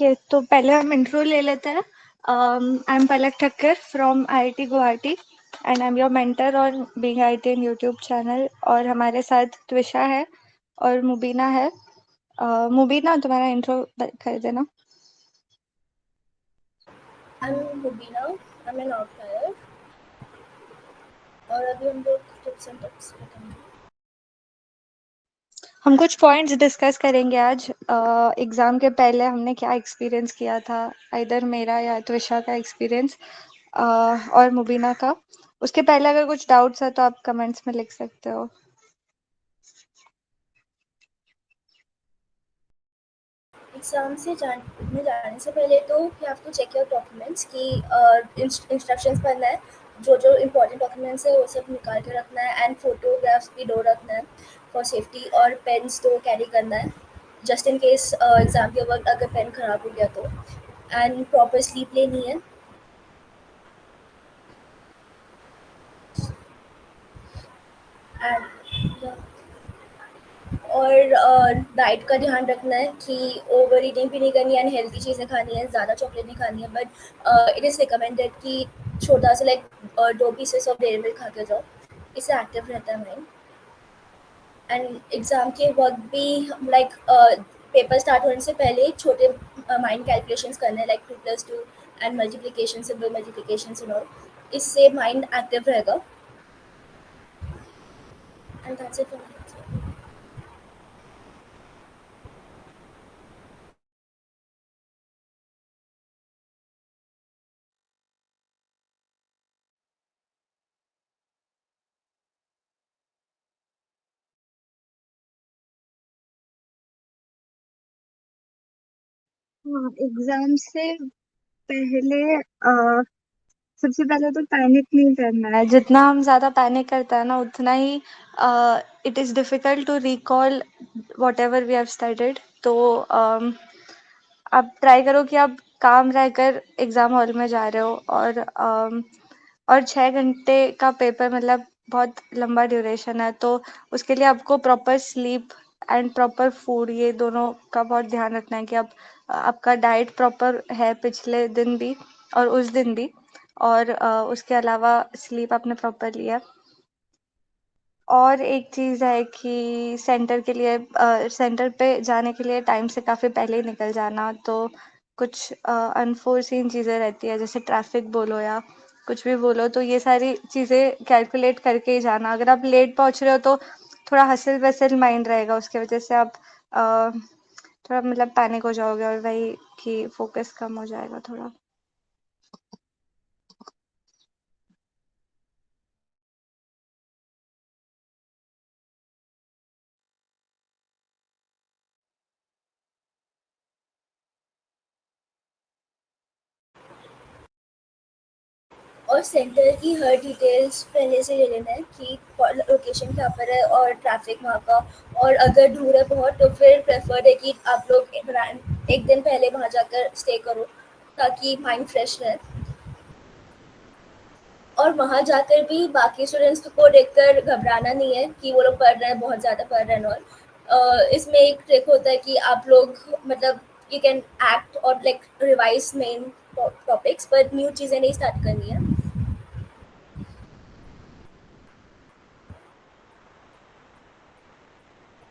Okay, तो पहले हम इंट्रो ले लेते हैं। I am Palak Thakkar from IIT Guwahati and I am your mentor on being IT in YouTube channel. और हमारे साथ त्विषा है और मुबीना है। मुबीना, तुम्हारा इंट्रो कर देना। I'm Mubina. I'm an outlier. और अभी हम लोग टिप्स एंड टिप्स बताएंगे। हम कुछ पॉइंट्स डिस्कस करेंगे आज। एग्जाम के पहले हमने क्या एक्सपीरियंस किया था, इधर मेरा या त्विषा का एक्सपीरियंस और मुबीना का। उसके पहले अगर कुछ डाउट्स है तो आप कमेंट्स में लिख सकते हो। एग्जाम से जाने से पहले तो you have to check your documents कि इंस्ट्रक्शंस पढ़ना है। जो जो इम्पोर्टेंट डॉक्यूमेंट्स है वो सब निकाल के रखना है एंड फोटोग्राफ्स भी दो रखना है फॉर सेफ्टी। और पेन्स तो कैरी करना है जस्ट इन केस एग्ज़ाम के वक्त अगर पेन ख़राब हो गया तो। एंड प्रॉपर स्लीप लेनी है। एंड और डाइट का ध्यान रखना है कि ओवर ईटिंग भी नहीं करनी है एंड हेल्दी चीज़ें खानी है, ज़्यादा चॉकलेट नहीं खानी है। बट इट इज़ रिकमेंडेड कि छोटा सा like 2 pieces of dairy milk खा के जाओ, इससे एक्टिव रहता है माइंड। एंड एग्ज़ाम के वक्त भी लाइक पेपर स्टार्ट होने से पहले छोटे माइंड कैलकुलेशंस करने हैं, like 2+2 and multiplication, simple multiplication and all. इससे माइंड एक्टिव रहेगा। एंड दैट्स इट फॉर हाँ, एग्जाम से पहले सबसे पहले तो पैनिक नहीं करना है। जितना हम ज्यादा पैनिक करते हैं ना, उतना ही it is difficult to recall whatever we have studied. तो आप ट्राई करो कि आप काम रहकर एग्जाम हॉल में जा रहे हो। और 6 घंटे का पेपर मतलब बहुत लंबा ड्यूरेशन है, तो उसके लिए आपको proper sleep and proper food, ये दोनों का बहुत ध्यान रखना है कि आपका डाइट प्रॉपर है पिछले दिन भी और उस दिन भी। और उसके अलावा स्लीप आपने प्रॉपर लिया। और एक चीज़ है कि सेंटर पे जाने के लिए टाइम से काफ़ी पहले ही निकल जाना। तो कुछ अनफोर्सीन चीज़ें रहती है, जैसे ट्रैफिक बोलो या कुछ भी बोलो, तो ये सारी चीज़ें कैलकुलेट करके ही जाना। अगर आप लेट पहुँच रहे हो तो थोड़ा हसल वसल माइंड रहेगा, उसकी वजह से आप थोड़ा मतलब पैनिक हो जाओगे और वही कि फोकस कम हो जाएगा थोड़ा। और सेंटर की हर डिटेल्स पहले से ले लेना है कि लोकेशन कहाँ पर है और ट्रैफिक वहाँ का। और अगर दूर है बहुत तो फिर प्रेफर्ड है कि आप लोग एक दिन पहले वहाँ जाकर स्टे करो ताकि माइंड फ्रेश रहे। और वहाँ जाकर भी बाकी स्टूडेंट्स को देखकर घबराना नहीं है कि वो लोग पढ़ रहे हैं, बहुत ज़्यादा पढ़ रहे हैं। और इसमें एक ट्रिक होता है कि आप लोग मतलब यू कैन एक्ट और लाइक रिवाइज मेन टॉपिक्स पर न्यू चीज़ें नहीं स्टार्ट करनी है।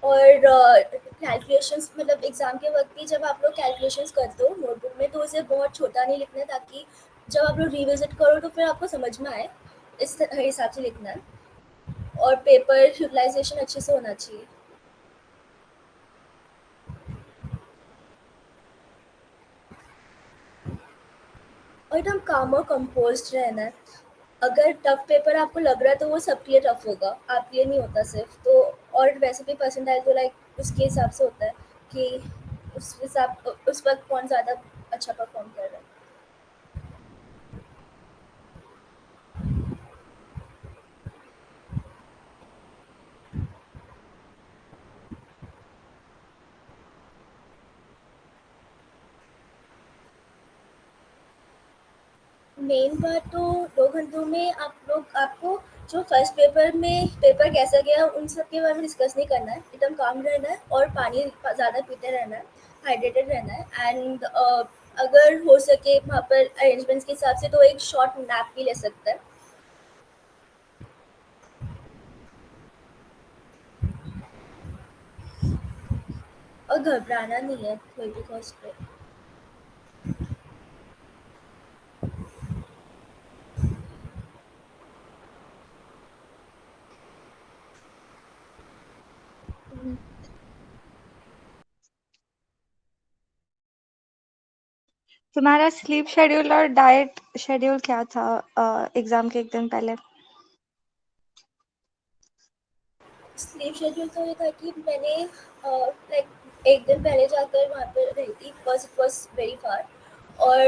और कैलकुलेशंस मतलब एग्ज़ाम के वक्त भी जब आप लोग कैलकुलेशंस करते हो नोटबुक में तो उसे बहुत छोटा नहीं लिखना है ताकि जब आप लोग रिविजिट करो तो फिर आपको समझ में आए, इस हिसाब से लिखना है। और पेपर यूटिलाइजेशन अच्छे से होना चाहिए। और एकदम काम और कंपोज्ड रहना है। अगर टफ पेपर आपको लग रहा है तो वो सबके लिए टफ होगा, आपके लिए नहीं होता सिर्फ तो। और वैसे भी परसेंटाइल तो लाइक उसके हिसाब से होता है कि उस वक्त कौन ज़्यादा अच्छा परफॉर्म कर रहा है। मेन बात तो 2 घंटों में आप लोग आपको जो फर्स्ट पेपर में पेपर कैसा गया उन सब के बारे में डिस्कस नहीं करना है, एकदम काम रहना है और पानी ज़्यादा पीते रहना है। हाइड्रेटेड रहना है। एंड अगर हो सके वहाँ पर अरेंजमेंट्स के हिसाब से तो एक शॉर्ट नैप भी ले सकता है। और घबराना नहीं है कोई भी कॉस्ट पे। हम्म, तुम्हारा स्लीप शेड्यूल और डाइट शेड्यूल क्या था एग्जाम के एक दिन पहले? स्लीप शेड्यूल तो ये था कि मैंने लाइक एक दिन पहले जाकर वहाँ पर रही थी, because it was very far. और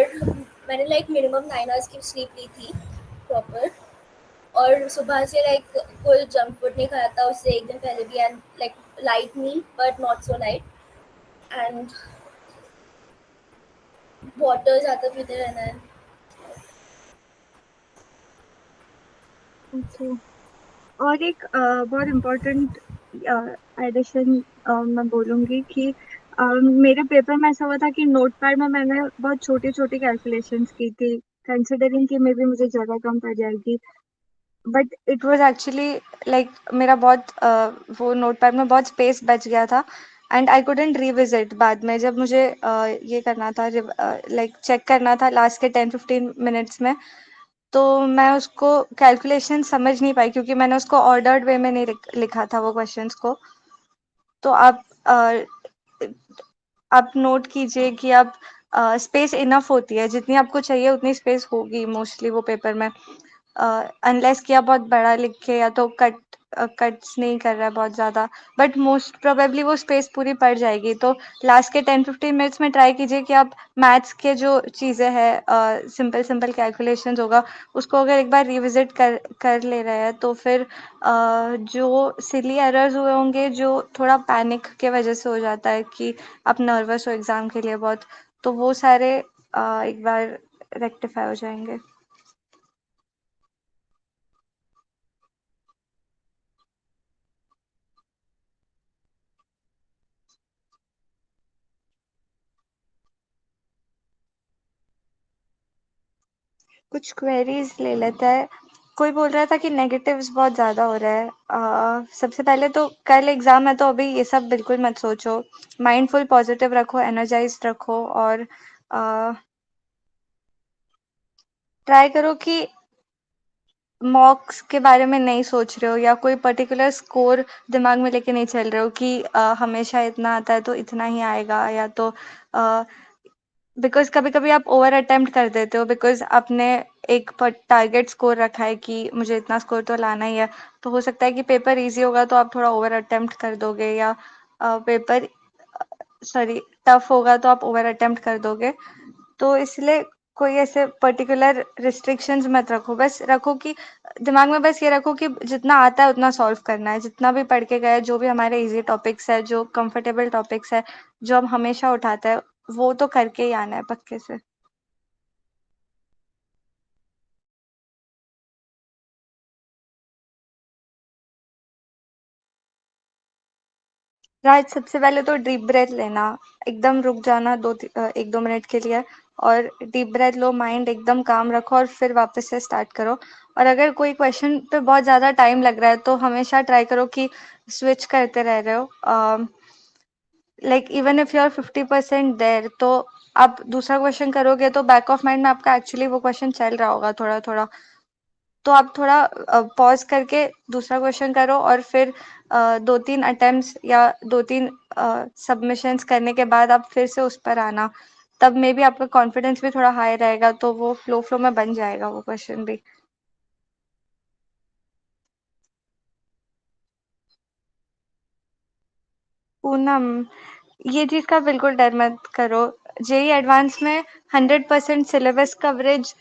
मैंने लाइक मिनिमम 9 आवर्स की स्लीप ली थी प्रॉपर। और सुबह से लाइक कोई जंक फूड नहीं खाया था उससे एक दिन पहले भी। And like light meal but not so light. And water ज़्यादा पीते रहना है। ओके। और एक बहुत इम्पोर्टेंट एडिशन मैं बोलूँगी कि मेरे पेपर में ऐसा हुआ था कि नोटपैड में मैंने बहुत छोटी-छोटी कैलकुलेशंस की थी, कंसिडरिंग कि मे बी मुझे जगह कम पड़ जाएगी। But it was actually like मेरा बहुत वो नोटपैड में बहुत स्पेस बच गया था एंड आई कुडन्ट रिविज़िट बाद में जब मुझे ये करना था लाइक चेक करना था लास्ट के 10-15 मिनट्स में, तो मैं उसको कैलकुलेशन समझ नहीं पाई क्योंकि मैंने उसको ऑर्डर्ड वे में नहीं लिखा था वो क्वेश्चंस को। तो आप नोट कीजिए कि आप स्पेस इनफ होती है, जितनी आपको चाहिए उतनी स्पेस होगी मोस्टली वो पेपर में। अनलेस कि आप बहुत बड़ा लिखे या तो कट्स नहीं कर रहा है बहुत ज़्यादा, बट मोस्ट प्रोबेबली वो स्पेस पूरी पड़ जाएगी। तो लास्ट के 10-15 मिनट्स में ट्राई कीजिए कि आप मैथ्स के जो चीज़ें हैं सिंपल सिंपल कैलकुलेशंस होगा उसको अगर एक बार रिविजिट कर ले रहे हैं तो फिर जो सिली एरर्स हुए होंगे जो थोड़ा पैनिक के वजह से हो जाता है कि आप नर्वस हो एग्ज़ाम के लिए बहुत, तो वो सारे एक बार रेक्टिफाई हो जाएंगे। कुछ क्वेरीज ले लेते हैं। कोई बोल रहा था कि नेगेटिव्स बहुत ज़्यादा हो रहा है। सबसे पहले तो कल एग्ज़ाम है तो अभी ये सब बिल्कुल मत सोचो। माइंडफुल पॉजिटिव रखो, एनर्जाइज्ड रखो और ट्राई करो कि मॉक्स के बारे में नहीं सोच रहे हो या कोई पर्टिकुलर स्कोर दिमाग में लेके नहीं चल रहे हो कि हमेशा इतना आता है तो इतना ही आएगा या तो बिकॉज़ कभी-कभी आप ओवर अटेम्प्ट कर देते हो बिकॉज़ आपने एक टारगेट स्कोर रखा है कि मुझे इतना स्कोर तो लाना ही है। तो हो सकता है कि पेपर ईज़ी होगा तो आप थोड़ा ओवर अटेम्प्ट कर दोगे या पेपर सॉरी टफ होगा तो आप ओवर अटेम्प्ट कर दोगे। तो इसलिए कोई ऐसे पर्टिकुलर रिस्ट्रिक्शंस मत रखो। बस रखो कि दिमाग में बस ये रखो कि जितना आता है उतना सॉल्व करना है। जितना भी पढ़ के गए, जो भी हमारे ईज़ी टॉपिक्स हैं, जो कंफर्टेबल टॉपिक्स हैं, जो हम हमेशा उठाते हैं, वो तो करके ही आना है पक्के से। राज, सबसे पहले तो डीप ब्रेथ लेना, एकदम रुक जाना 1-2 मिनट के लिए और डीप ब्रेथ लो, माइंड एकदम काम रखो और फिर वापस से स्टार्ट करो। और अगर कोई क्वेश्चन पे बहुत ज़्यादा टाइम लग रहा है तो हमेशा ट्राई करो कि स्विच करते रह रहे हो। Like even if you are 50% there तो आप दूसरा क्वेश्चन करोगे तो बैक ऑफ माइंड में आपका एक्चुअली वो क्वेश्चन चल रहा होगा थोड़ा थोड़ा। तो आप थोड़ा पॉज करके दूसरा क्वेश्चन करो और फिर 2-3 अटेम्प्ट्स या 2-3 सबमिशंस करने के बाद आप फिर से उस पर आना। तब मे बी आपका कॉन्फिडेंस भी थोड़ा हाई रहेगा तो वो फ्लो फ्लो में बन जाएगा वो क्वेश्चन भी। पूनम, ये चीज़ का बिल्कुल डर मत करो। जेईई एडवांस में 100% सिलेबस कवरेज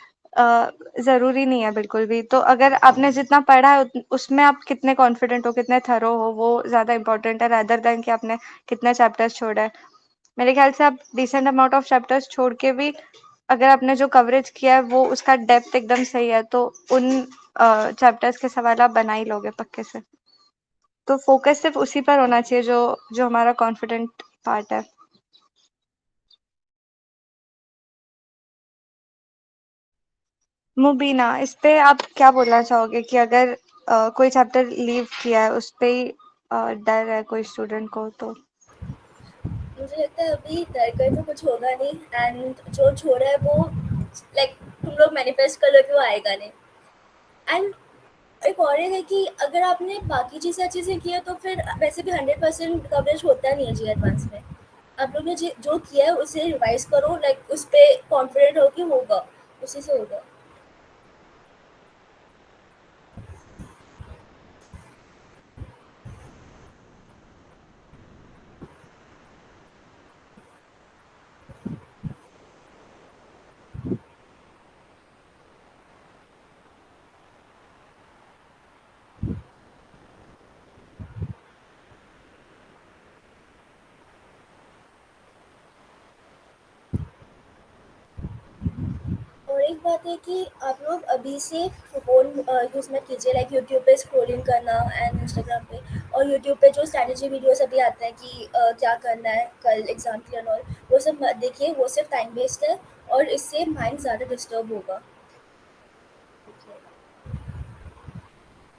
ज़रूरी नहीं है बिल्कुल भी। तो अगर आपने जितना पढ़ा है उसमें आप कितने कॉन्फिडेंट हो, कितने थरो हो, वो ज़्यादा इम्पोर्टेंट है रादर देन कि आपने कितने चैप्टर्स छोड़ा है। मेरे ख्याल से आप डिसेंट अमाउंट ऑफ चैप्टर्स छोड़ के भी अगर आपने जो कवरेज किया है वो उसका डेप्थ एकदम सही है तो उन चैप्टर्स के सवाल आप बना ही लोगे पक्के से। तो फोकस सिर्फ उसी पर होना चाहिए जो जो हमारा कॉन्फिडेंट पार्ट है। मुबीना, इस पे आप क्या बोलना चाहोगे कि अगर कोई चैप्टर लीव किया है उस पे ही डर है कोई स्टूडेंट को तो? मुझे लगता है अभी डर कर तो कुछ होगा नहीं, एंड जो छोड़ा है वो लाइक तुम लोग मैनिफेस्ट कर लो कि वो आएगा नहीं। एंड एक और है कि अगर आपने बाकी चीज़ें अच्छे से किया तो फिर वैसे भी 100% कवरेज होता नहीं है जी एडवांस में। आप लोग ने जो किया है उसे रिवाइज करो, लाइक उस पर कॉन्फिडेंट हो कि होगा, उसी से होगा। और एक बात है कि आप लोग अभी से फ़ोन यूज़ मत कीजिए, लाइक यूट्यूब पे स्क्रॉलिंग करना एंड इंस्टाग्राम पे। और यूट्यूब पे जो स्ट्रैटेजी वीडियोस अभी आते हैं कि क्या करना है कल एग्ज़ाम के लिए एंड ऑल, वो सब मत देखिए, वो सिर्फ टाइम वेस्ट है और इससे माइंड ज़्यादा डिस्टर्ब होगा।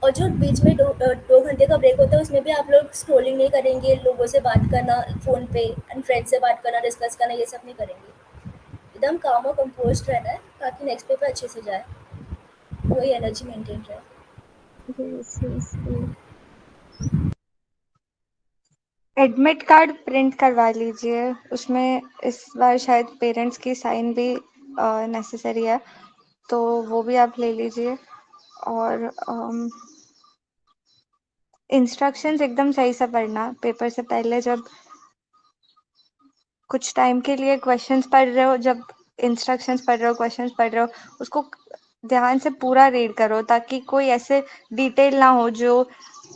और जो बीच में 2 घंटे का ब्रेक होता है उसमें भी आप लोग स्क्रॉलिंग नहीं करेंगे, लोगों से बात करना फ़ोन पे एंड फ्रेंड से बात करना, डिस्कस करना, ये सब नहीं करेंगे। एकदम काम और कंपोस्ट रहना है ताकि नेक्स्ट पेपर अच्छे से जाए, वही एनर्जी मेंटेन रहे। Yes, yes. Admit card print करवा लीजिए, उसमें इस बार शायद पेरेंट्स की साइन भी नेसेसरी है, तो वो भी आप ले लीजिए। और इंस्ट्रक्शंस एकदम सही से पढ़ना, पेपर से पहले जब कुछ टाइम के लिए क्वेश्चंस पढ़ रहे हो, जब इंस्ट्रक्शंस पढ़ रहे हो, क्वेश्चंस पढ़ रहे हो, उसको ध्यान से पूरा रीड करो ताकि कोई ऐसे डिटेल ना हो जो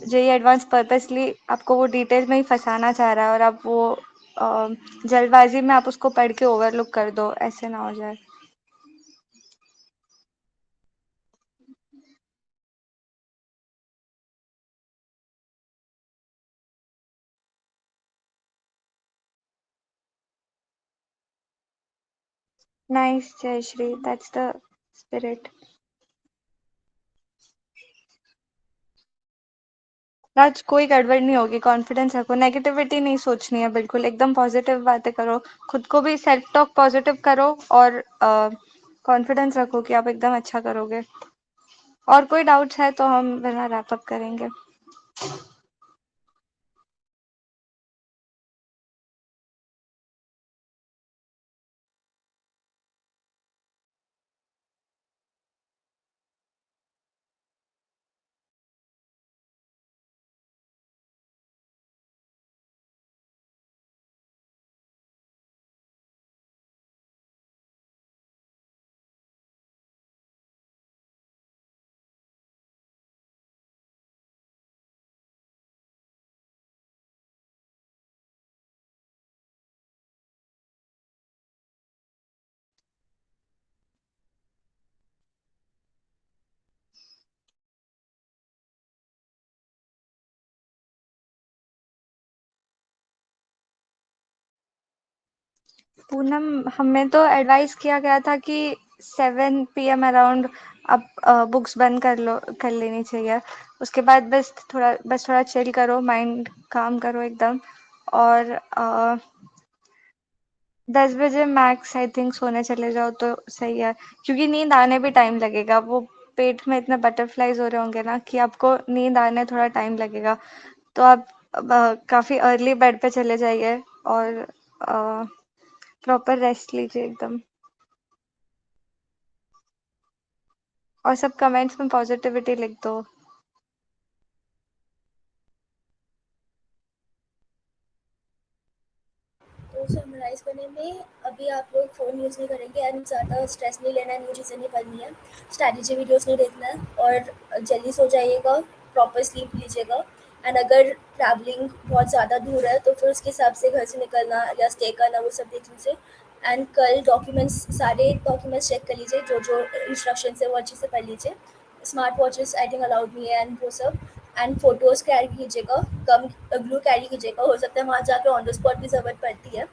जेईई एडवांस पर्पसली आपको वो डिटेल में ही फंसाना चाह रहा है और आप वो जल्दबाजी में आप उसको पढ़ के ओवरलुक कर दो, ऐसे ना हो जाए। Nice Jayashree, that's the spirit. Raj, कोई गड़बड़ नहीं होगी, कॉन्फिडेंस रखो, नेगेटिविटी नहीं सोचनी है, बिल्कुल एकदम पॉजिटिव बातें करो, खुद को भी सेल्फ टॉक पॉजिटिव करो और कॉन्फिडेंस रखो कि आप एकदम अच्छा करोगे। और कोई डाउट्स है तो हम वरना रैप अप करेंगे। पूनम, हमें तो एडवाइस किया गया था कि 7 PM अराउंड आप बुक्स बंद कर लेनी चाहिए। उसके बाद बस थोड़ा चिल करो, माइंड काम करो एकदम। और 10 बजे मैक्स आई थिंक सोने चले जाओ तो सही है, क्योंकि नींद आने भी टाइम लगेगा। वो पेट में इतने बटरफ्लाइज हो रहे होंगे ना कि आपको नींद आने थोड़ा टाइम लगेगा। तो आप काफी अर्ली बेड पे चले जाइए और प्रॉपर रेस्ट लीजिए एकदम। और सब कमेंट्स में पॉजिटिविटी लिख दो। तो समराइज़ करने में अभी आप लोग फ़ोन यूज़ नहीं करेंगे एंड ज़्यादा स्ट्रेस नहीं लेना है, न्यू चीज़ें नहीं पढ़नी है, स्ट्रैटेजी वीडियोस नहीं देखना है और जल्दी सो जाइएगा, प्रॉपर स्लीप लीजिएगा। एंड अगर ट्रैवलिंग बहुत ज़्यादा दूर है तो फिर उसके हिसाब से घर से निकलना या स्टे करना वो सब देख लीजिए। एंड कल सारे डॉक्यूमेंट्स चेक कर लीजिए, जो जो इंस्ट्रक्शन है वो अच्छे से पढ़ लीजिए। Smart watches I think allowed नहीं है एंड वो सब। एंड फोटोज़ कैरी कीजिएगा, कम ग्लू कैरी कीजिएगा, हो सकता है वहाँ जाके ऑन द स्पॉट भी ज़रूरत पड़ती है।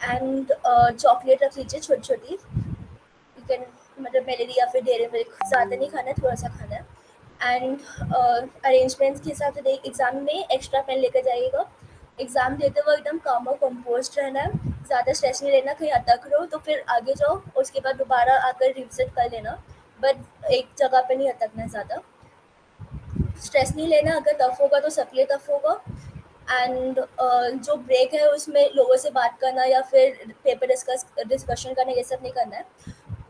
एंड चॉकलेट रख लीजिए छोटी छोटी, यू कैन मतलब मेलेडी या फिर डेयरी मिल्क, ज़्यादा नहीं खाना है, थोड़ा सा खाना है। एंड अरेंजमेंट्स के हिसाब से देख, एग्ज़ाम में एक्स्ट्रा पेन लेकर जाइएगा। एग्ज़ाम देते हुए एकदम काम और कंपोस्ट रहना है, ज़्यादा स्ट्रेस नहीं लेना, कहीं अटक रहो तो फिर आगे जाओ, उसके बाद दोबारा आकर रिविज़िट कर लेना, बट एक जगह पे नहीं अटकना है ज़्यादा। स्ट्रेस नहीं लेना, अगर टफ होगा तो सबके लिए टफ होगा। एंड जो ब्रेक है उसमें लोगों से बात करना या फिर पेपर डिस्कशन करना, ये सब नहीं करना है।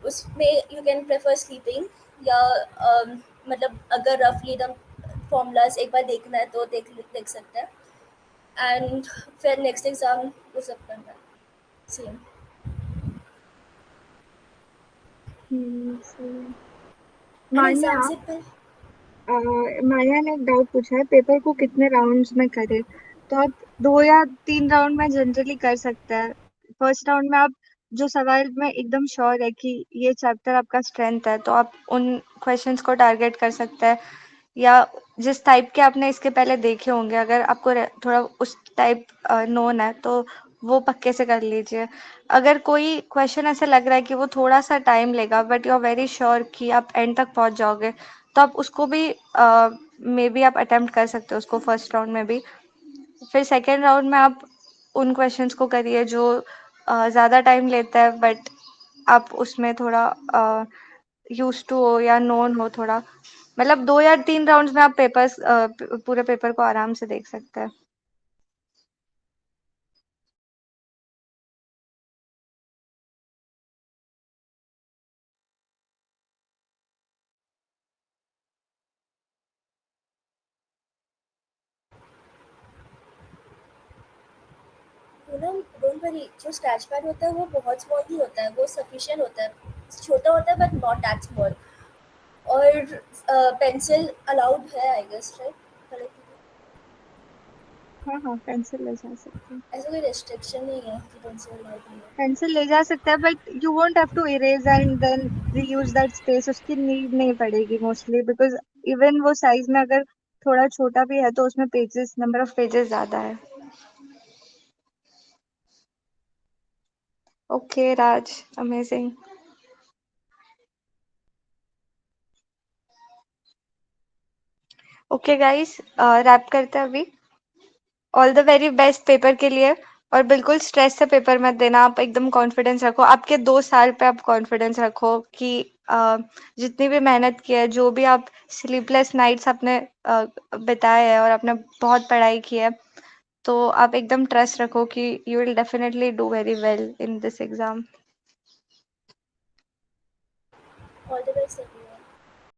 उसमें यू कैन प्रेफर स्लीपिंग, या मतलब अगर रफली एकदम फॉर्मूलाज एक बार देखना है तो देख सकते हैं। एंड फिर नेक्स्ट एग्ज़ाम वो सब करना है सेम। सही है। एंड मान्या, एग्ज़ाम से पहले माया ने एक डाउट पूछा है, पेपर को कितने राउंड्स में करे? तो आप 2 या 3 राउंड में जनरली कर सकते हैं। फर्स्ट राउंड में आप जो सवाल में एकदम श्योर है कि ये चैप्टर आपका स्ट्रेंथ है, तो आप उन क्वेश्चंस को टारगेट कर सकते हैं, या जिस टाइप के आपने इसके पहले देखे होंगे, अगर आपको थोड़ा उस टाइप नोन है तो वो पक्के से कर लीजिए। अगर कोई क्वेश्चन ऐसा लग रहा है कि वो थोड़ा सा टाइम लेगा but you are very sure कि आप एंड तक पहुंच जाओगे, तो आप उसको भी मे बी आप अटेम्प्ट कर सकते हो उसको फर्स्ट राउंड में भी। फिर सेकेंड राउंड में आप उन क्वेश्चंस को करिए जो ज़्यादा टाइम लेता है बट आप उसमें थोड़ा यूज टू हो या नोन हो थोड़ा। मतलब 2 या 3 राउंड्स में आप पेपर्स पूरे पेपर को आराम से देख सकते हैं। वो ना, डोंट वरी, जो स्क्रैच पैड होता है वो बहुत स्मॉल ही होता है, वो सफिशिएंट होता है, छोटा होता है बट नॉट दैट स्मॉल। और पेंसिल अलाउड है आई गेस, राइट? हाँ हाँ, पेंसिल ले जा सकते हैं। ऐसा कोई रेस्ट्रिक्शन नहीं है कि पेंसिल अलाउड नहीं है। पेंसिल ले जा सकते हैं but you won't have to erase and then reuse that space, उसकी नीड नहीं पड़ेगी मोस्टली, बिकॉज इवन वो साइज में अगर थोड़ा छोटा भी है तो उसमें पेजेस, नंबर ऑफ पेजेस ज्यादा है। ओके राज, अमेजिंग। ओके गाइस, रैप करते हैं अभी। All the very best paper के लिए, और बिल्कुल स्ट्रेस से पेपर मत देना, आप एकदम कॉन्फिडेंस रखो, आपके 2 साल पे आप कॉन्फिडेंस रखो कि जितनी भी मेहनत की है, जो भी आप स्लीपलेस नाइट्स आपने बिताए हैं और आपने बहुत पढ़ाई की है, तो आप एकदम ट्रस्ट रखो कि you will definitely do very well in this exam. All the best everyone.